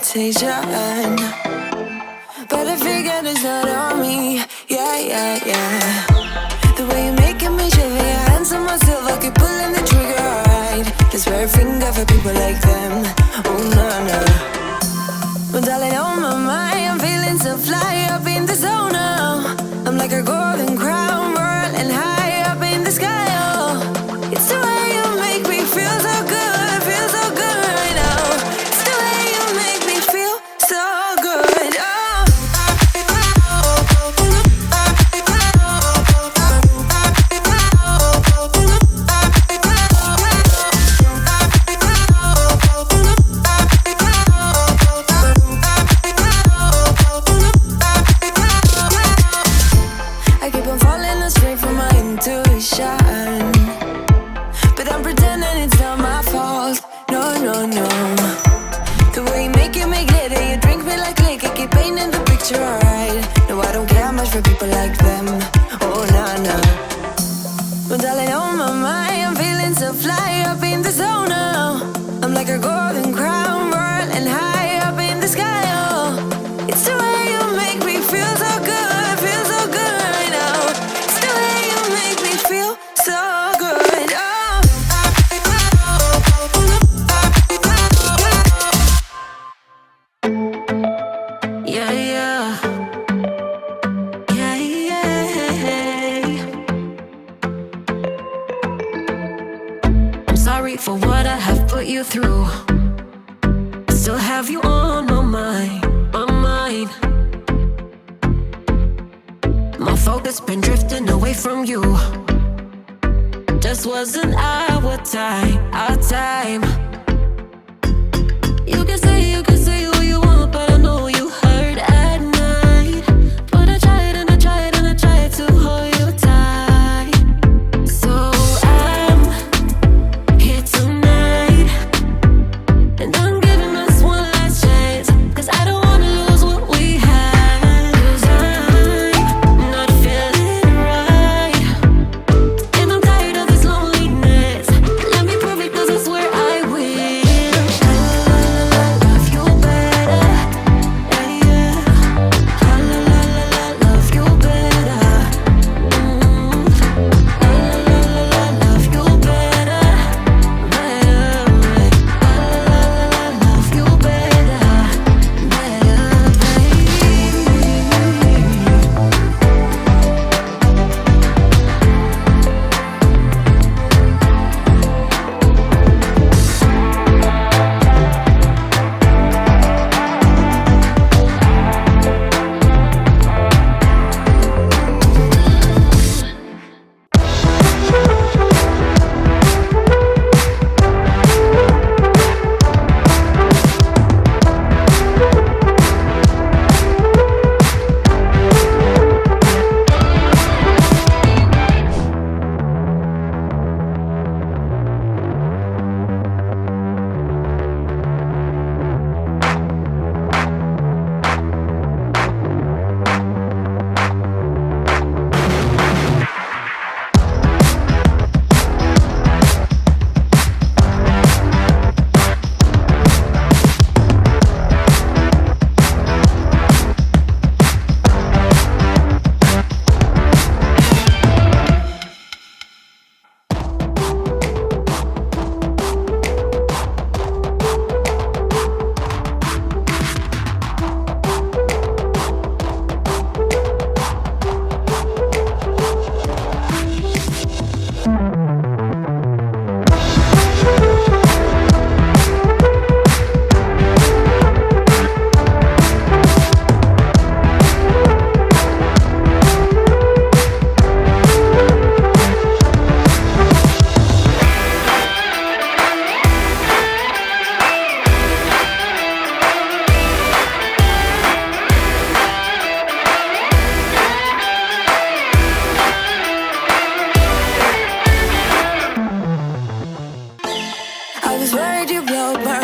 reputation, but I figured it's not on me. Yeah, yeah, yeah. The way you're making me shiver, your hands on myself, I keep pulling the trigger, alright. This red finger for people like them. Oh, no, no. Well, darling, on my mind, I'm feeling so fly up in the zone now. I'm like a golden crown, whirling high up in the sky, oh. It's the way you make me feel so good right now. It's the way you make me feel so good, oh. I keep on falling astray from my intuition, but I'm pretending it's not my fault. No, no, no. The way you make it make glitter, you drink me like liquor, keep painting the picture, alright. No, I don't care much for people like them. Oh, nah, nah. Well, darling, on my mind, I'm feeling so fly up in the zone now. I'm like a golden crown, whirling high up in the sky, oh. It's the way you make me feel so good right now. It's the way you make me feel so good, oh. Yeah, yeah. Yeah, yeah. I'm sorry for what I have put you through. I still have you on my mind, my mind. My focus been drifting away from you. Just wasn't our time, our time. You can say what you want, but I know you hurt at night. But I tried and I tried and I tried to hold you tight. So I'm here tonight, and I'm giving us one last chance, 'cause I don't wanna lose what we had. 'Cause I'm not feeling right, and I'm tired of this loneliness. Let me prove it, 'cause I swear I will. Love you better, yeah, yeah. Love you better. Love you better, better. Love you better,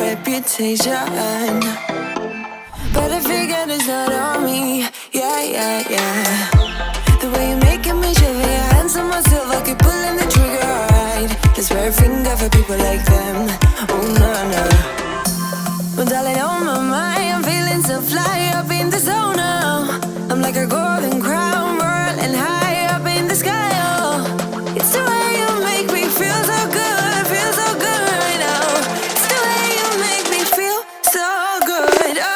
reputation, but I figured it's not on me. Yeah, yeah, yeah. The way you're making me shiver, your hands on myself, I keep pulling the trigger, alright. This red finger for people like them. Oh, no, no. Well, darling, on my mind, myself fly up in the zone now. I'm like a golden crown, whirling high up in the sky. Oh, it's the way you make me feel so good, feel so good right now. It's the way you make me feel so good. Oh.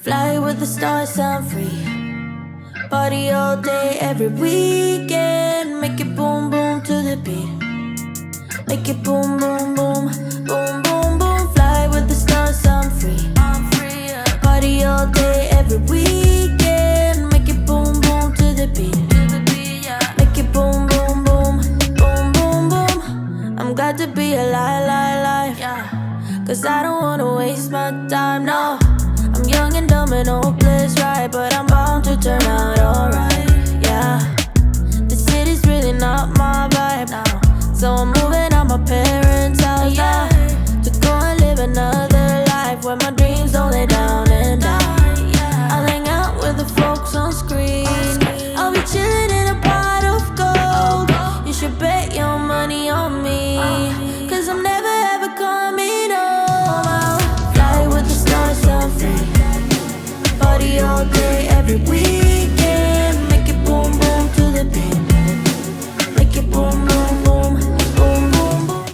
Fly with the stars, I'm free. Party all day, every weekend. Make it boom, boom to the beat. Make it boom, boom, boom, boom, boom, boom. Fly with the stars, I'm free. Party all day, every weekend. Make it boom, boom to the beat. Make it boom, boom, boom, boom, boom, boom. I'm glad to be alive, alive, alive. Cause I don't wanna waste my time, no. I'm young and dumb and hopeless, right? But I'm bound to turn out alright, yeah. The city's really not my vibe now, so I'm moving out my parents' house now, to go and live another life where my dreams don't lay down and die. I'll hang out with the folks on screen. I'll be chilling in a pot of gold. You should bet your money on me, cause I'm never ever coming home. I'll fly with the stars, I'm free. Party all day, every weekend. Make it boom, boom to the beat. Make it boom, boom, boom, boom, boom, boom.